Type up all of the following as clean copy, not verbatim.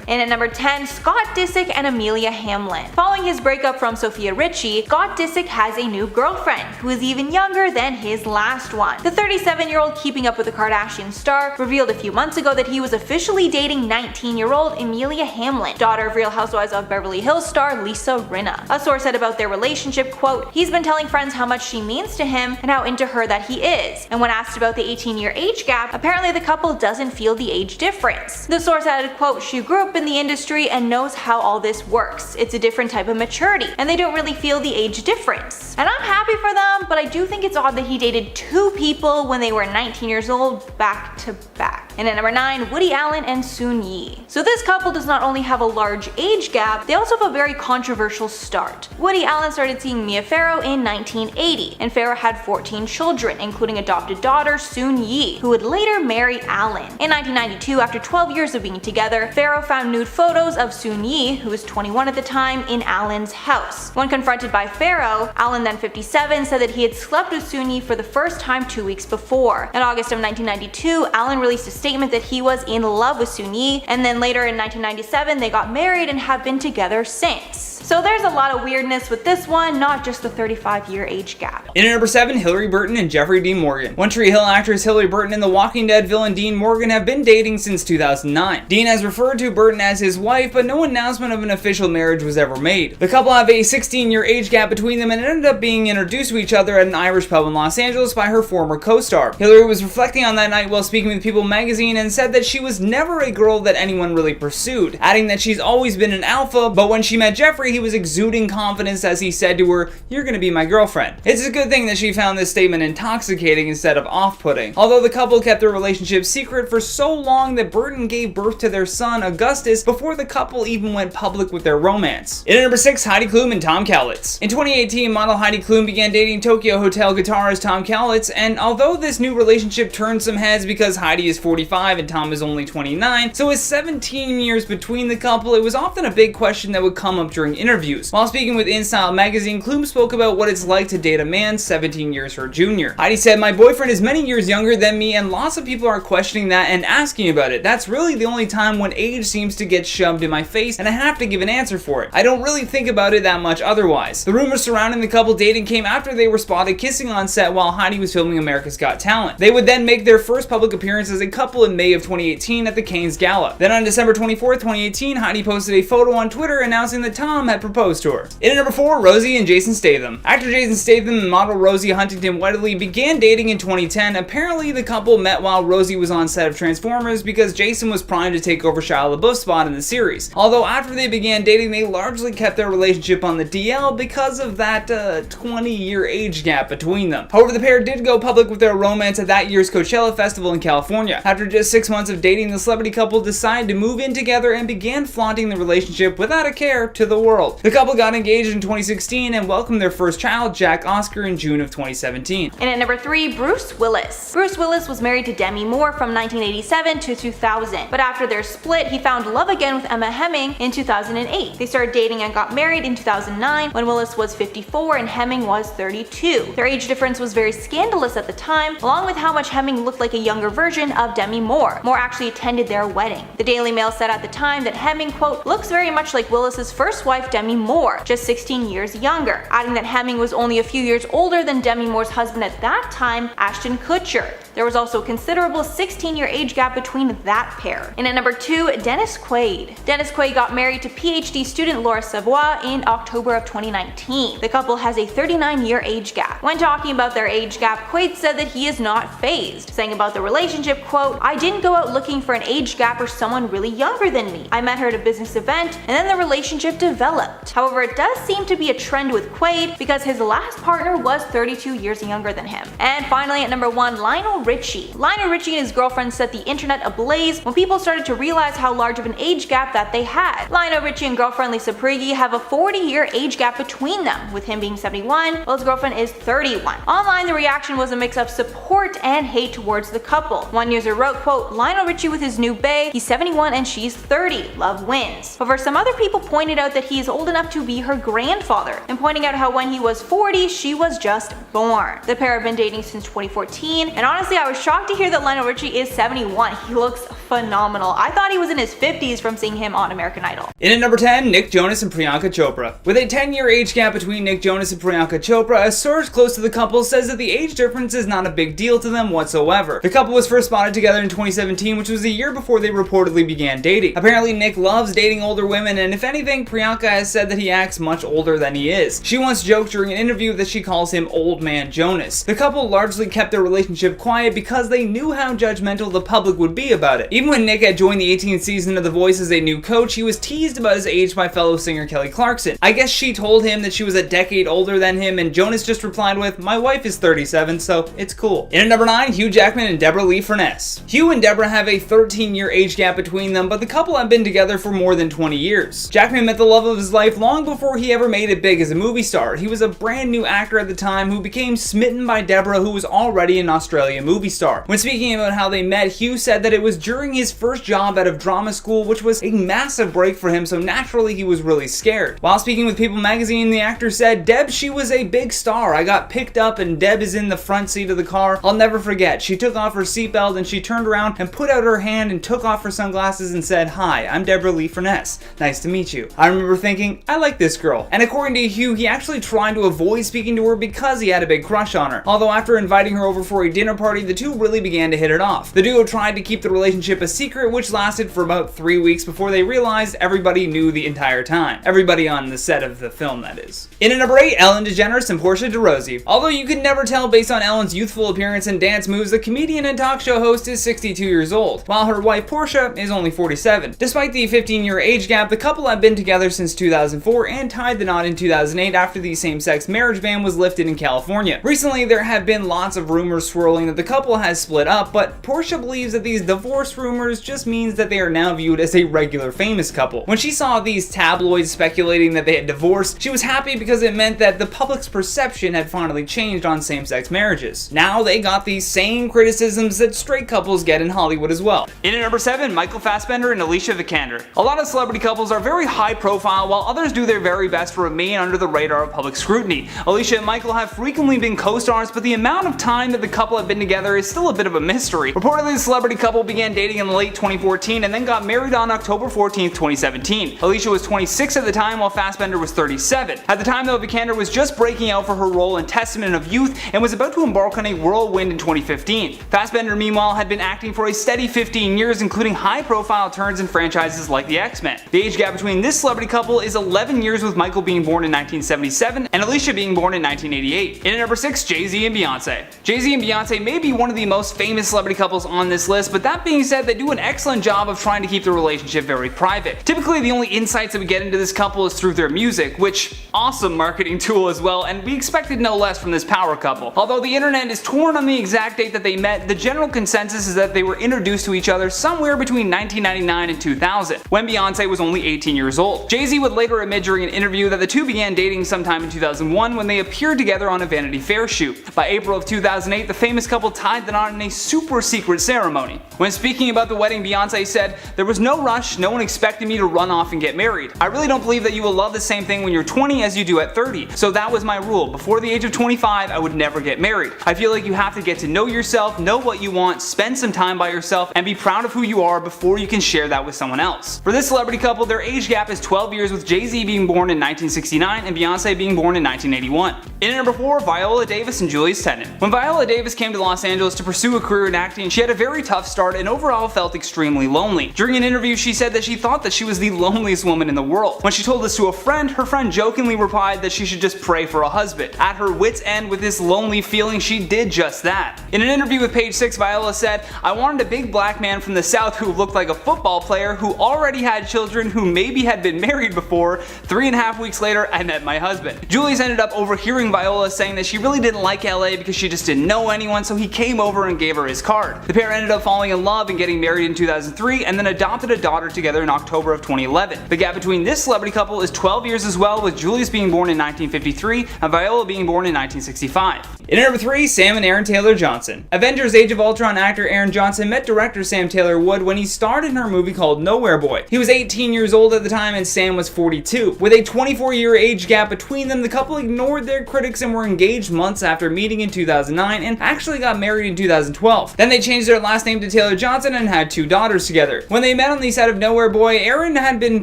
And at number 10, Scott Disick and Amelia Hamlin. Following his breakup from Sophia Richie, Scott Disick has a new girlfriend, who is even younger than his last one. The 37-year-old Keeping Up with the Kardashians star revealed a few months ago that he was officially dating 19-year-old Amelia Hamlin, daughter of Real Housewives of Beverly Hills star Lisa Rinna. A source said about their relationship, quote, "He's been telling friends how much she means to him and how into her that he is." And when asked about the 18-year age gap, apparently the couple doesn't feel the age difference. The source added, quote, "She grew up in the industry and knows how all this works. It's a different type of maturity, and they don't really feel the age difference." And I'm happy for them, but I do think it's odd that he dated two people when they were 19 years old back to back. And at number 9, Woody Allen and Soon-Yi. So this couple does not only have a large age gap, they also have a very controversial start. Woody Allen started seeing Mia Farrow in 1980, and Farrow had 14 children, including adopted daughter Soon-Yi, who would later marry Allen. In 1992, after 12 years of being together, Farrow found nude photos of Soon-Yi, who was 21 at the time, in Allen's house. When confronted by Farrow, Allen, then 57, said that he had slept with Soon-Yi for the first time 2 weeks before. In August of 1992, Allen released a statement that he was in love with Soon-Yi, and then later in 1997 they got married and have been together since. So there's a lot of weirdness with this one, not just the 35-year age gap. In at number 7, Hillary Burton and Jeffrey Dean Morgan. One Tree Hill actress Hillary Burton and the Walking Dead villain Dean Morgan have been dating since 2009. Dean has referred to Burton as his wife, but no announcement of an official marriage was ever made. The couple have a 16-year age gap between them and ended up being introduced to each other at an Irish pub in Los Angeles by her former co-star. Hillary was reflecting on that night while speaking with People magazine and said that she was never a girl that anyone really pursued, adding that she's always been an alpha, but when she met Jeffrey, he was exuding confidence as he said to her, "You're gonna be my girlfriend." It's a good thing that she found this statement intoxicating instead of off-putting. Although the couple kept their relationship secret for so long that Burton gave birth to their son, Augustus, before the couple even went public with their romance. In at number 6, Heidi Klum and Tom Cowlitz. In 2018, model Heidi Klum began dating Tokyo Hotel guitarist Tom Cowlitz, and although this new relationship turned some heads because Heidi is 45 and Tom is only 29, so with 17 years between the couple, it was often a big question that would come up during interviews. While speaking with InStyle magazine, Klum spoke about what it's like to date a man 17 years her junior. Heidi said, "My boyfriend is many years younger than me, and lots of people are questioning that and asking about it. That's really the only time when age seems to get shoved in my face, and I have to give an answer for it. I don't really think about it that much otherwise." The rumors surrounding the couple dating came after they were spotted kissing on set while Heidi was filming America's Got Talent. They would then make their first public appearance as a couple in May of 2018 at the Canes Gala. Then on December 24th, 2018, Heidi posted a photo on Twitter announcing that Tom had proposed to her. In at number 4, Rosie and Jason Statham. Actor Jason Statham and model Rosie Huntington-Whiteley began dating in 2010. Apparently, the couple met while Rosie was on set of Transformers because Jason was primed to take over Shia LaBeouf's spot in the series. Although after they began dating, they largely kept their relationship on the DL because of that 20-year age gap between them. However, the pair did go public with their romance at that year's Coachella Festival in California. After just 6 months of dating, the celebrity couple decided to move in together and began flaunting the relationship without a care to the world. The couple got engaged in 2016 and welcomed their first child, Jack Oscar, in June of 2017. And at number 3, Bruce Willis. Bruce Willis was married to Demi Moore from 1987 to 2000, but after their split, he found love again with Emma Hemming in 2008. They started dating and got married in 2009 when Willis was 54 and Hemming was 32. Their age difference was very scandalous at the time, along with how much Hemming looked like a younger version of Demi Moore. Moore actually attended their wedding. The Daily Mail said at the time that Hemming, quote, "looks very much like Willis's first wife Demi Moore, just 16 years younger," adding that Hemming was only a few years older than Demi Moore's husband at that time, Ashton Kutcher. There was also a considerable 16-year age gap between that pair. And at number 2, Dennis Quaid. Dennis Quaid got married to PhD student Laura Savoy in October of 2019. The couple has a 39-year age gap. When talking about their age gap, Quaid said that he is not fazed, saying about the relationship, quote, "I didn't go out looking for an age gap or someone really younger than me. I met her at a business event, and then the relationship developed." However, it does seem to be a trend with Quaid because his last partner was 32 years younger than him. And finally, at number 1, Lionel Richie. Lionel Richie and his girlfriend set the internet ablaze when people started to realize how large of an age gap that they had. Lionel Richie and girlfriend Lisa Prigge have a 40-year age gap between them, with him being 71 while his girlfriend is 31. Online, the reaction was a mix of support and hate towards the couple. One user wrote, quote, "Lionel Richie with his new bae, he's 71 and she's 30, love wins." However, some other people pointed out that he is old enough to be her grandfather, and pointing out how when he was 40, she was just born. The pair have been dating since 2014, and honestly, I was shocked to hear that Lionel Richie is 71. He looks phenomenal. I thought he was in his 50s from seeing him on American Idol. In at number 10, Nick Jonas and Priyanka Chopra. With a 10-year age gap between Nick Jonas and Priyanka Chopra, a source close to the couple says that the age difference is not a big deal to them whatsoever. The couple was first spotted together in 2017, which was a year before they reportedly began dating. Apparently, Nick loves dating older women, and if anything, Priyanka has said that he acts much older than he is. She once joked during an interview that she calls him Old Man Jonas. The couple largely kept their relationship quiet because they knew how judgmental the public would be about it. Even when Nick had joined the 18th season of The Voice as a new coach, he was teased about his age by fellow singer Kelly Clarkson. I guess she told him that she was a decade older than him, and Jonas just replied with, "My wife is 37, so it's cool." In at number 9, Hugh Jackman and Deborah Lee Furness. Hugh and Deborah have a 13-year age gap between them, but the couple have been together for more than 20 years. Jackman met the love of his life long before he ever made it big as a movie star. He was a brand new actor at the time who became smitten by Deborah, who was already an Australian movie star. When speaking about how they met, Hugh said that it was during his first job out of drama school, which was a massive break for him, so naturally he was really scared. While speaking with People magazine, the actor said, "Deb, she was a big star. I got picked up and Deb is in the front seat of the car. I'll never forget. She took off her seatbelt and she turned around and put out her hand and took off her sunglasses and said, 'Hi, I'm Deborah Lee Furness. Nice to meet you.' I remember thinking, I like this girl." And according to Hugh, he actually tried to avoid speaking to her because he had a big crush on her. Although after inviting her over for a dinner party, the two really began to hit it off. The duo tried to keep the relationship a secret, which lasted for about 3 weeks before they realized everybody knew the entire time. Everybody on the set of the film, that is. In at number 8, Ellen DeGeneres and Portia de Rossi. Although you could never tell based on Ellen's youthful appearance and dance moves, the comedian and talk show host is 62 years old, while her wife Portia is only 47. Despite the 15-year age gap, the couple have been together since 2004 and tied the knot in 2008 after the same-sex marriage ban was lifted in California. Recently, there have been lots of rumors swirling that the couple has split up, but Portia believes that these divorce rumors just means that they are now viewed as a regular famous couple. When she saw these tabloids speculating that they had divorced, she was happy because it meant that the public's perception had finally changed on same-sex marriages. Now they got these same criticisms that straight couples get in Hollywood as well. In at number 7, Michael Fassbender and Alicia Vikander. A lot of celebrity couples are very high profile, while others do their very best to remain under the radar of public scrutiny. Alicia and Michael have frequently been co-stars, but the amount of time that the couple have been together is still a bit of a mystery. Reportedly, the celebrity couple began dating in late 2014 and then got married on October 14th, 2017. Alicia was 26 at the time, while Fassbender was 37. At the time, though, Vikander was just breaking out for her role in Testament of Youth and was about to embark on a whirlwind in 2015. Fassbender, meanwhile, had been acting for a steady 15 years, including high-profile turns in franchises like the X-Men. The age gap between this celebrity couple is 11 years, with Michael being born in 1977 and Alicia being born in 1988. In at number 6, Jay-Z and Beyonce. Jay-Z and Beyonce may be one of the most famous celebrity couples on this list, but that being said, they do an excellent job of trying to keep the relationship very private. Typically, the only insights that we get into this couple is through their music, which, awesome marketing tool as well, and we expected no less from this power couple. Although the internet is torn on the exact date that they met, the general consensus is that they were introduced to each other somewhere between 1999 and 2000, when Beyonce was only 18 years old. Jay-Z would later admit during an interview that the two began dating sometime in 2001 when they appeared together on a Vanity Fair shoot. By April of 2008, the famous couple tied the knot in a super secret ceremony. When speaking about the wedding, Beyonce said, "There was no rush, no one expected me to run off and get married. I really don't believe that you will love the same thing when you're 20 as you do at 30, so that was my rule. Before the age of 25, I would never get married. I feel like you have to get to know yourself, know what you want, spend some time by yourself, and be proud of who you are before you can share that with someone else." For this celebrity couple, their age gap is 12 years, with Jay-Z being born in 1969 and Beyonce being born in 1981. In at number 4, Viola Davis and Julius Tennant. When Viola Davis came to Los Angeles to pursue a career in acting, she had a very tough start and overall felt extremely lonely. During an interview, she said that she thought that she was the loneliest woman in the world. When she told this to a friend, her friend jokingly replied that she should just pray for a husband. At her wit's end with this lonely feeling, she did just that. In an interview with Page 6, Viola said, "I wanted a big black man from the South who looked like a football player, who already had children, who maybe had been married before. 3.5 weeks later, I met my husband." Julius ended up overhearing Viola saying that she really didn't like LA because she just didn't know anyone, so he came over and gave her his card. The pair ended up falling in love and getting married in 2003 and then adopted a daughter together in October of 2011. The gap between this celebrity couple is 12 years as well, with Julius being born in 1953 and Viola being born in 1965. In at number 3, Sam and Aaron Taylor Johnson. Avengers Age of Ultron actor Aaron Johnson met director Sam Taylor Wood when he starred in her movie called Nowhere Boy. He was 18 years old at the time and Sam was 42. With a 24-year age gap between them, the couple ignored their critics and were engaged months after meeting in 2009 and actually got married in 2012. Then they changed their last name to Taylor Johnson and had 2 daughters together. When they met on the set of Nowhere Boy, Aaron had been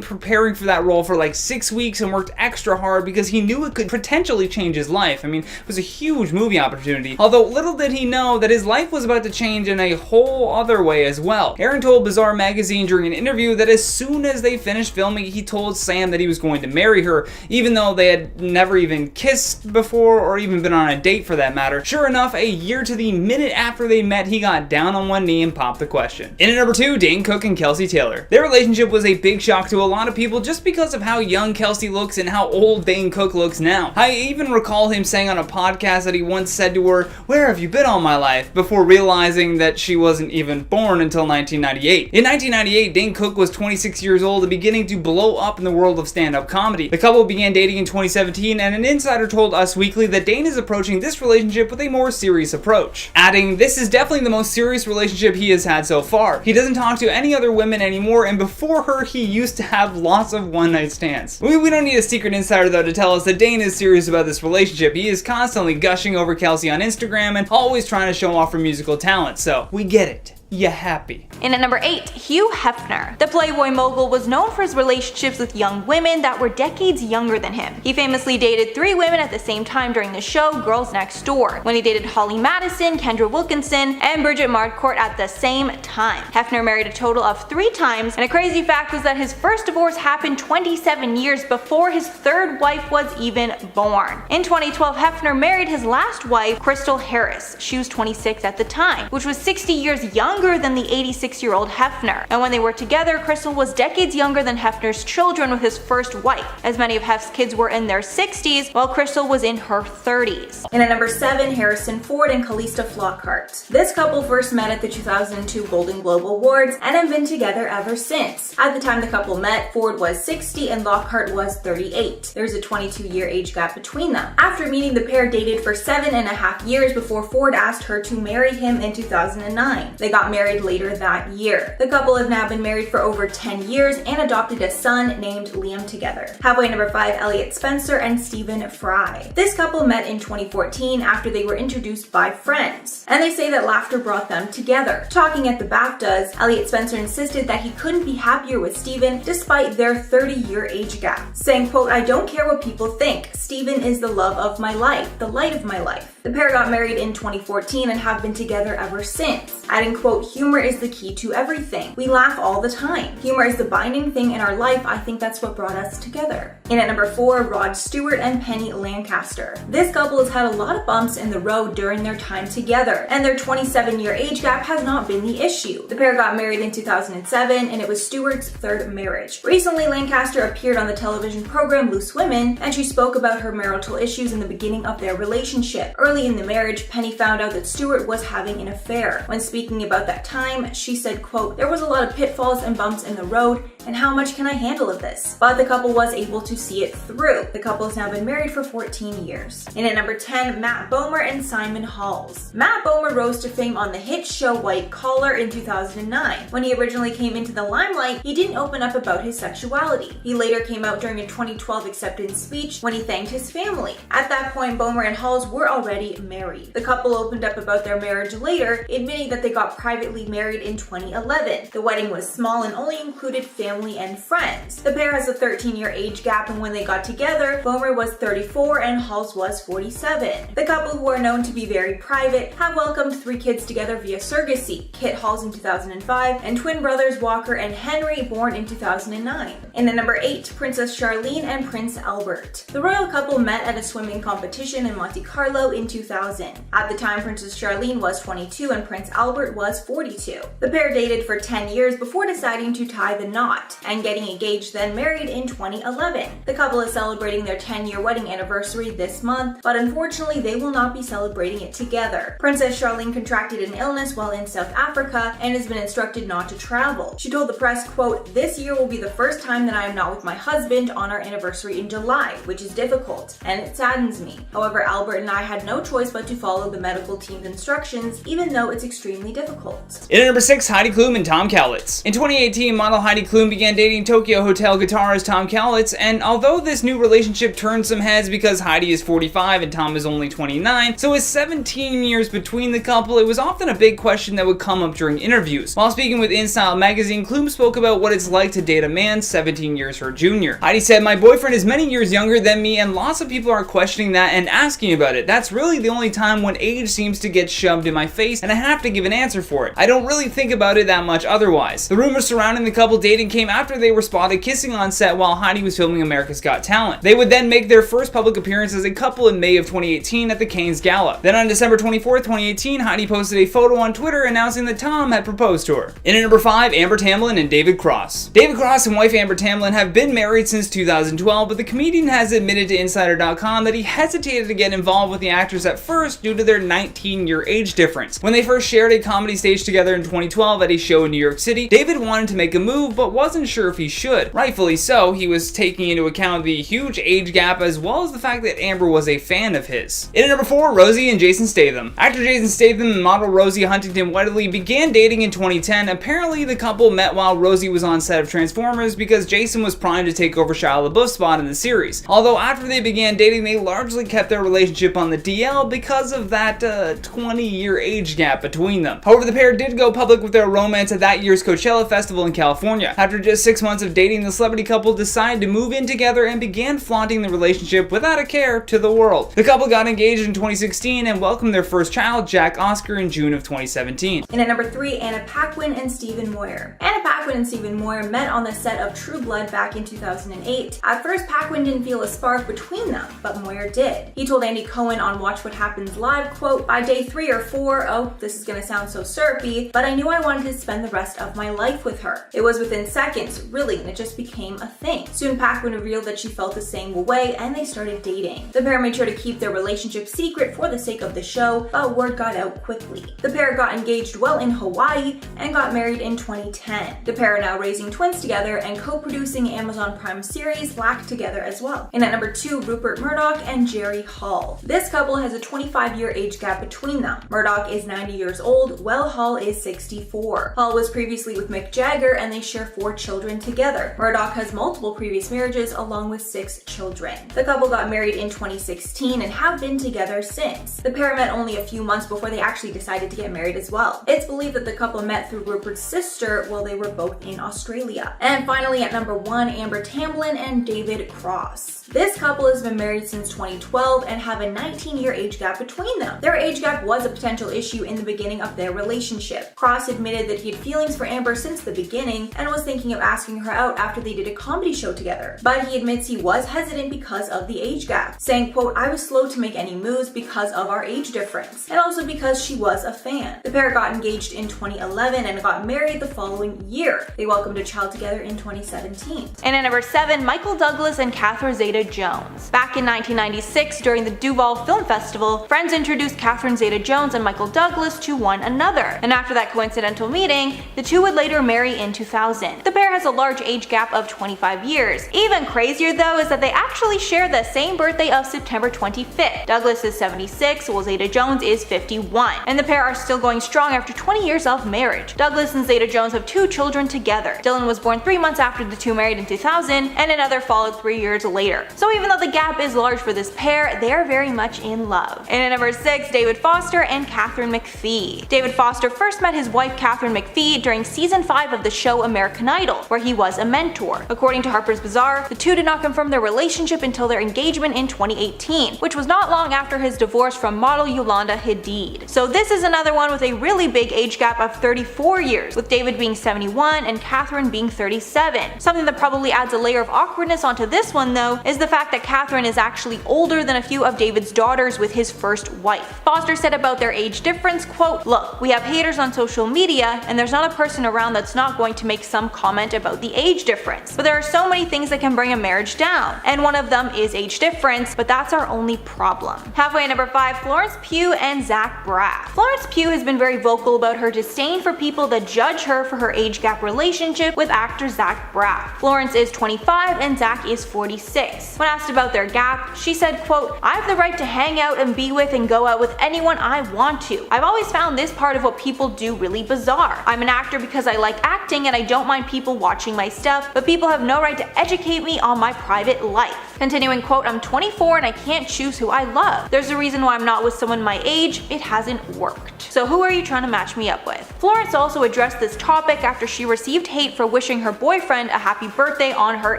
preparing for that role for like 6 weeks and worked extra hard because he knew it could potentially change his life. I mean, it was a huge movie opportunity, although little did he know that his life was about to change in a whole other way as well. Aaron told Bizarre Magazine during an interview that as soon as they finished filming, he told Sam that he was going to marry her, even though they had never even kissed before or even been on a date for that matter. Sure enough, a year to the minute after they met, he got down on one knee and popped the question. In at number 2, Dane Cook and Kelsey Taylor. Their relationship was a big shock to a lot of people just because of how young Kelsey looks and how old Dane Cook looks now. I even recall him saying on a podcast that he once said to her, "Where have you been all my life?" before realizing that she wasn't even born until 1998. In 1998, Dane Cook was 26 years old and beginning to blow up in the world of stand-up comedy. The couple began dating in 2017, and an insider told Us Weekly that Dane is approaching this relationship with a more serious approach, adding, "This is definitely the most serious relationship he has had so far. He doesn't talk to any other women anymore, and before her, he used to have lots of one-night stands." We don't need a secret insider though to tell us that Dane is serious about this relationship. He is constantly gushing over Kelsey on Instagram and always trying to show off her musical talent, so we get it. You happy. In at number 8, Hugh Hefner. The Playboy mogul was known for his relationships with young women that were decades younger than him. He famously dated 3 women at the same time during the show Girls Next Door, when he dated Holly Madison, Kendra Wilkinson, and Bridget Marcourt at the same time. Hefner married a total of 3 times, and a crazy fact was that his first divorce happened 27 years before his 3rd wife was even born. In 2012, Hefner married his last wife, Crystal Harris. She was 26 at the time, which was 60 years younger than the 86-year-old Hefner. And when they were together, Crystal was decades younger than Hefner's children with his first wife, as many of Hef's kids were in their 60s, while Crystal was in her 30s. In at number 7, Harrison Ford and Calista Flockhart. This couple first met at the 2002 Golden Globe Awards and have been together ever since. At the time the couple met, Ford was 60 and Lockhart was 38. There's a 22-year age gap between them. After meeting, the pair dated for 7.5 years before Ford asked her to marry him in 2009. They got married later that year. The couple have now been married for over 10 years and adopted a son named Liam together. Halfway number 5, Elliot Spencer and Stephen Fry. This couple met in 2014 after they were introduced by friends, and they say that laughter brought them together. Talking at the BAFTAs, Elliot Spencer insisted that he couldn't be happier with Stephen despite their 30-year age gap, saying, quote, "I don't care what people think. Stephen is the love of my life, the light of my life." The pair got married in 2014 and have been together ever since, adding, quote, "Humor is the key to everything. We laugh all the time. Humor is the binding thing in our life. I think that's what brought us together." In at number 4, Rod Stewart and Penny Lancaster. This couple has had a lot of bumps in the road during their time together, and their 27-year age gap has not been the issue. The pair got married in 2007, and it was Stewart's 3rd marriage. Recently, Lancaster appeared on the television program Loose Women, and she spoke about her marital issues in the beginning of their relationship. Early in the marriage, Penny found out that Stewart was having an affair. When speaking about that time, she said, quote, "There was a lot of pitfalls and bumps in the road, and how much can I handle of this?" But the couple was able to see it through. The couple has now been married for 14 years. In at number 10, Matt Bomer and Simon Halls. Matt Bomer rose to fame on the hit show White Collar in 2009. When he originally came into the limelight, he didn't open up about his sexuality. He later came out during a 2012 acceptance speech when he thanked his family. At that point, Bomer and Halls were already married. The couple opened up about their marriage later, admitting that they got privately married in 2011. The wedding was small and only included family and friends. The pair has a 13-year age gap, and when they got together, Bomer was 34 and Halls was 47. The couple, who are known to be very private, have welcomed 3 kids together via surrogacy: Kit Halls in 2005 and twin brothers Walker and Henry, born in 2009. In at number 8, Princess Charlene and Prince Albert. The royal couple met at a swimming competition in Monte Carlo in 2000. At the time, Princess Charlene was 22 and Prince Albert was 42. The pair dated for 10 years before deciding to tie the knot and getting engaged, then married in 2011. The couple is celebrating their 10-year wedding anniversary this month, but unfortunately they will not be celebrating it together. Princess Charlene contracted an illness while in South Africa and has been instructed not to travel. She told the press, quote, "This year will be the first time that I am not with my husband on our anniversary in July, which is difficult, and it saddens me. However, Albert and I had no choice but to follow the medical team's instructions, even though it's extremely difficult. In at number 6, Heidi Klum and Tom Cowlitz. In 2018, model Heidi Klum began dating Tokyo Hotel guitarist Tom Cowlitz, and although this new relationship turned some heads because Heidi is 45 and Tom is only 29, so with 17 years between the couple, it was often a big question that would come up during interviews. While speaking with InStyle magazine, Klum spoke about what it's like to date a man 17 years her junior. Heidi said, "My boyfriend is many years younger than me, and lots of people are questioning that and asking about it. That's really the only time when age seems to get shoved in my face, and I have to give an answer for it. I don't really think about it that much otherwise." The rumors surrounding the couple dating came after they were spotted kissing on set while Heidi was filming America's Got Talent. They would then make their first public appearance as a couple in May of 2018 at the Canes Gala. Then on December 24th, 2018, Heidi posted a photo on Twitter announcing that Tom had proposed to her. In at number 5, Amber Tamblyn and David Cross. David Cross and wife Amber Tamblyn have been married since 2012, but the comedian has admitted to Insider.com that he hesitated to get involved with the actress at first due to their 19-year age difference. When they first shared a comedy stage together in 2012 at a show in New York City, David wanted to make a move but wasn't sure if he should. Rightfully so, he was taking into account the huge age gap as well as the fact that Amber was a fan of his. In at number 4, Rosie and Jason Statham. Actor Jason Statham and model Rosie Huntington-Whiteley began dating in 2010. Apparently, the couple met while Rosie was on set of Transformers because Jason was primed to take over Shia LaBeouf's spot in the series. Although after they began dating, they largely kept their relationship on the DL because of that 20-year age gap between them. However, the pair did go public with their romance at that year's Coachella Festival in California. After just 6 months of dating, the celebrity couple decided to move in together and began flaunting the relationship without a care to the world. The couple got engaged in 2016 and welcomed their first child, Jack Oscar, in June of 2017. And at number 3, Anna Paquin and Stephen Moyer. Anna Paquin and Stephen Moyer met on the set of True Blood back in 2008. At first, Paquin didn't feel a spark between them, but Moyer did. He told Andy Cohen on Watch What Happens Live, quote, "By day 3 or 4, oh, this is gonna sound so syrupy, but I knew I wanted to spend the rest of my life with her. It was within seconds, really, and it just became a thing." Soon, Paquin revealed that she felt the same way, and they started dating. The pair made sure to keep their relationship secret for the sake of the show, but word got out quickly. The pair got engaged while in Hawaii and got married in 2010. The pair are now raising twins together and co-producing Amazon Prime series Black together as well. And at number 2, Rupert Murdoch and Jerry Hall. This couple has a 25-year age gap between them. Murdoch is 90 years old, while Hall is 64. Hall was previously with Mick Jagger and they share 4 children together. Murdoch has multiple previous marriages along with 6 children. The couple got married in 2016 and have been together since. The pair met only a few months before they actually decided to get married as well. It's believed that the couple met through Rupert's sister while they were both in Australia. And finally at number 1, Amber Tamblyn and David Cross. This couple has been married since 2012 and have a 19-year age gap between them. Their age gap was a potential issue in the beginning of their relationship. Cross admitted that he had feelings for Amber since the beginning and was thinking of asking her out after they did a comedy show together. But he admits he was hesitant because of the age gap, saying, quote, "I was slow to make any moves because of our age difference, and also because she was a fan." The pair got engaged in 2011 and got married the following year. They welcomed a child together in 2017. And at number 7, Michael Douglas and Catherine Zeta-Jones. Back in 1996, during the Duval Film Festival, friends introduced Catherine Zeta-Jones and Michael Douglas to one another. And after that coincidental meeting, the two would later marry in 2000. The pair has a large age gap of 25 years. Even crazier though is that they actually share the same birthday of September 25th. Douglas is 76, while Zeta-Jones is 51. And the pair are still going strong after 20 years of marriage. Douglas and Zeta-Jones have 2 children together. Dylan was born 3 months after the two married in 2000, and another followed 3 years later. So even though the gap is large for this pair, they are very much in love. And at number 6, David Foster and Katharine McPhee. David Foster first met his wife Katharine McPhee during season 5 of the show American Idol, where he was a mentor. According to Harper's Bazaar, the two did not confirm their relationship until their engagement in 2018, which was not long after his divorce from model Yolanda Hadid. So this is another one with a really big age gap of 34 years, with David being 71 and Katharine being 37. Something that probably adds a layer of awkwardness onto this one though is the fact that Katharine is actually older than a few of David's daughters with his first wife. Foster said about their age difference, quote, "Look, we have haters on social media and there's not a person around that's not going to make some comment comment about the age difference. But there are so many things that can bring a marriage down, and one of them is age difference, but that's our only problem. Halfway at number 5, Florence Pugh and Zach Braff. Florence Pugh has been very vocal about her disdain for people that judge her for her age gap relationship with actor Zach Braff. Florence is 25 and Zach is 46. When asked about their gap, she said, quote, "I have the right to hang out and be with and go out with anyone I want to. I've always found this part of what people do really bizarre. I'm an actor because I like acting and I don't mind people watching my stuff, but people have no right to educate me on my private life." Continuing, quote, "I'm 24 and I can't choose who I love. There's a reason why I'm not with someone my age. It hasn't worked. So who are you trying to match me up with?" Florence also addressed this topic after she received hate for wishing her boyfriend a happy birthday on her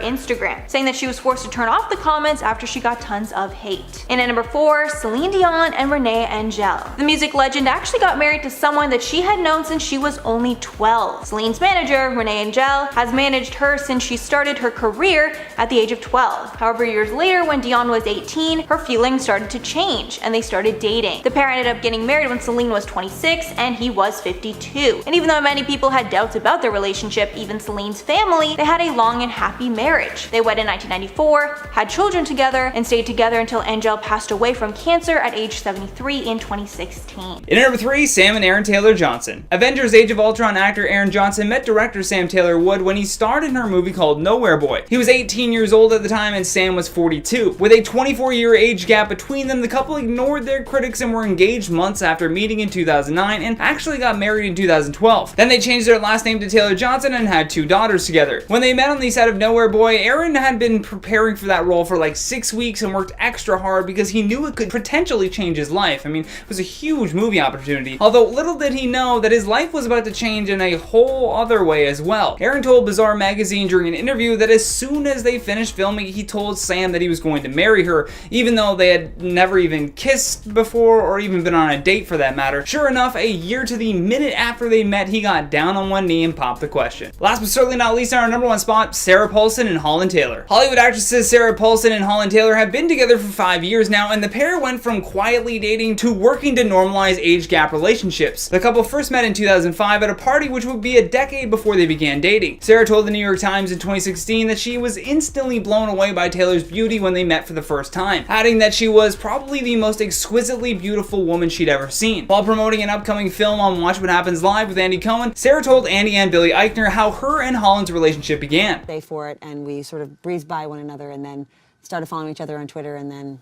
Instagram, saying that she was forced to turn off the comments after she got tons of hate. And at number 4, Celine Dion and Renee Angel. The music legend actually got married to someone that she had known since she was only 12. Celine's manager, Renee Angel, has managed her since she started her career at the age of 12. However, years later, when Dion was 18, her feelings started to change and they started dating. The pair ended up getting married when Celine was 26 and he was 52. And even though many people had doubts about their relationship, even Celine's family, they had a long and happy marriage. They wed in 1994, had children together, and stayed together until Angel passed away from cancer at age 73 in 2016. In at number 3, Sam and Aaron Taylor Johnson. Avengers Age of Ultron actor Aaron Johnson met director Sam Taylor Wood when he starred in her movie called Nowhere Boy. He was 18 years old at the time and Sam was 42. With a 24-year age gap between them, the couple ignored their critics and were engaged months after meeting in 2009 and actually got married in 2012. Then they changed their last name to Taylor Johnson and had 2 daughters together. When they met on the set of Nowhere Boy, Aaron had been preparing for that role for like 6 weeks and worked extra hard because he knew it could potentially change his life. I mean, it was a huge movie opportunity. Although little did he know that his life was about to change in a whole other way as well. Aaron told Bizarre Magazine during an interview that as soon as they finished filming, he told Sam that he was going to marry her, even though they had never even kissed before or even been on a date for that matter. Sure enough, a year to the minute after they met, he got down on one knee and popped the question. Last but certainly not least, on our number 1 spot, Sarah Paulson and Holland Taylor. Hollywood actresses Sarah Paulson and Holland Taylor have been together for 5 years now, and the pair went from quietly dating to working to normalize age gap relationships. The couple first met in 2005 at a party which would be a decade before they began dating. Sarah told the New York Times in 2016 that she was instantly blown away by Taylor's beauty when they met for the first time, adding that she was probably the most exquisitely beautiful woman she'd ever seen. While promoting an upcoming film on Watch What Happens Live with Andy Cohen, Sarah told Andy and Billy Eichner how her and Holland's relationship began. For it, and we sort of breezed by one another and then started following each other on Twitter, and then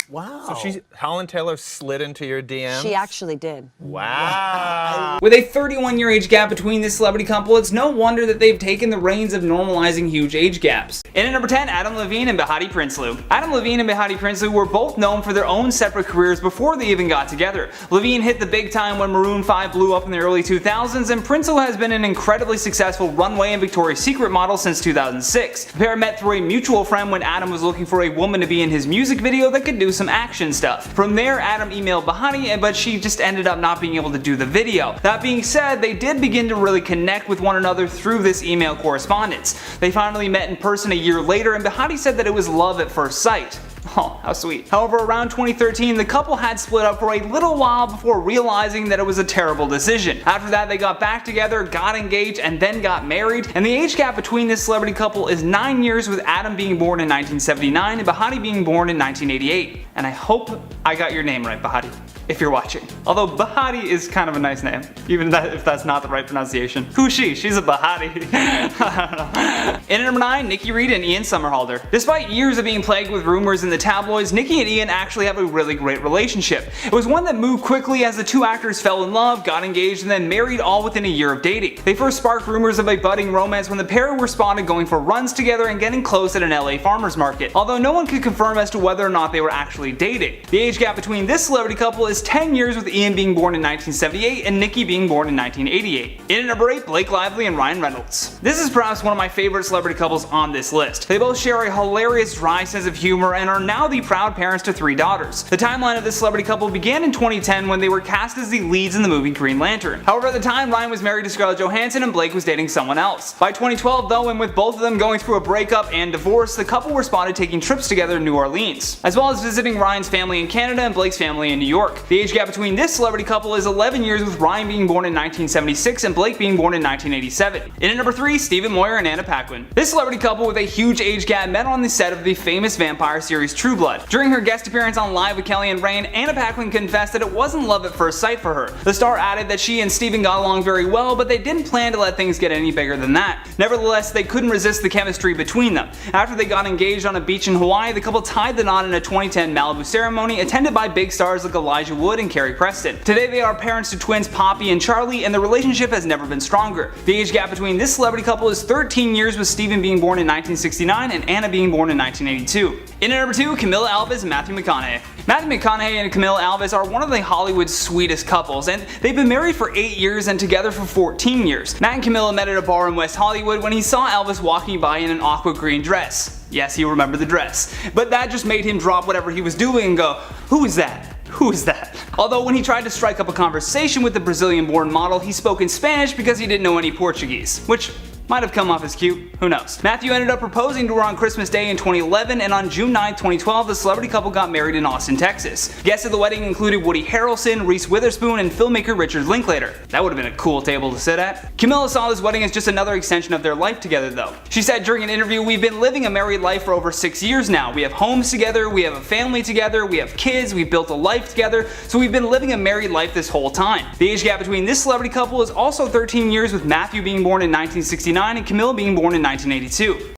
Wow. So Holland Taylor slid into your DMs? She actually did. Wow. With a 31-year age gap between this celebrity couple, it's no wonder that they've taken the reins of normalizing huge age gaps. In at number 10, Adam Levine and Behati Prinsloo. Adam Levine and Behati Prinsloo were both known for their own separate careers before they even got together. Levine hit the big time when Maroon 5 blew up in the early 2000s, and Prinsloo has been an incredibly successful runway and Victoria's Secret model since 2006. The pair met through a mutual friend when Adam was looking for a woman to be in his music video that could do some action stuff. From there, Adam emailed Behati, but she just ended up not being able to do the video. That being said, they did begin to really connect with one another through this email correspondence. They finally met in person a year later, and Behati said that it was love at first sight. Oh, how sweet. However, around 2013, the couple had split up for a little while before realizing that it was a terrible decision. After that, they got back together, got engaged, and then got married, and the age gap between this celebrity couple is 9 years, with Adam being born in 1979 and Behati being born in 1988. And I hope I got your name right, Behati, if you're watching. Although Behati is kind of a nice name, even if that's not the right pronunciation. Who's she? She's a Behati. I don't know. In at number 9, Nikki Reed and Ian Somerhalder. Despite years of being plagued with rumors in the tabloids, Nikki and Ian actually have a really great relationship. It was one that moved quickly as the two actors fell in love, got engaged, and then married all within a year of dating. They first sparked rumors of a budding romance when the pair were spotted going for runs together and getting close at an LA farmer's market, although no one could confirm as to whether or not they were actually dating. The age gap between this celebrity couple is 10 years, with Ian being born in 1978 and Nikki being born in 1988. In at number 8, Blake Lively and Ryan Reynolds. This is perhaps one of my favorite celebrity couples on this list. They both share a hilarious, dry sense of humor and are now the proud parents to 3 daughters. The timeline of this celebrity couple began in 2010 when they were cast as the leads in the movie Green Lantern. However, at the time, Ryan was married to Scarlett Johansson and Blake was dating someone else. By 2012 though, and with both of them going through a breakup and divorce, the couple were spotted taking trips together in New Orleans, as well as visiting Ryan's family in Canada and Blake's family in New York. The age gap between this celebrity couple is 11 years, with Ryan being born in 1976 and Blake being born in 1987. In at number 3, Stephen Moyer and Anna Paquin. This celebrity couple with a huge age gap met on the set of the famous vampire series True Blood. During her guest appearance on Live with Kelly and Rain, Anna Paquin confessed that it wasn't love at first sight for her. The star added that she and Stephen got along very well, but they didn't plan to let things get any bigger than that. Nevertheless, they couldn't resist the chemistry between them. After they got engaged on a beach in Hawaii, the couple tied the knot in a 2010 Malibu ceremony attended by big stars like Elijah Wood and Carrie Preston. Today they are parents to twins Poppy and Charlie, and the relationship has never been stronger. The age gap between this celebrity couple is 13 years, with Stephen being born in 1969 and Anna being born in 1982. In at number 2, Camilla Alves and Matthew McConaughey. Matthew McConaughey and Camilla Alves are one of the Hollywood's sweetest couples, and they've been married for 8 years and together for 14 years. Matt and Camilla met at a bar in West Hollywood when he saw Alves walking by in an aqua green dress. Yes, you remember the dress. But that just made him drop whatever he was doing and go, "Who is that? Who is that?" Although when he tried to strike up a conversation with the Brazilian-born model, he spoke in Spanish because he didn't know any Portuguese, which might have come off as cute, who knows. Matthew ended up proposing to her on Christmas Day in 2011, and on June 9, 2012, the celebrity couple got married in Austin, Texas. Guests at the wedding included Woody Harrelson, Reese Witherspoon, and filmmaker Richard Linklater. That would have been a cool table to sit at. Camilla saw this wedding as just another extension of their life together though. She said during an interview, "We've been living a married life for over 6 years now. We have homes together, we have a family together, we have kids, we've built a life together, so we've been living a married life this whole time." The age gap between this celebrity couple is also 13 years, with Matthew being born in 1969 and Camilla being born in 1982.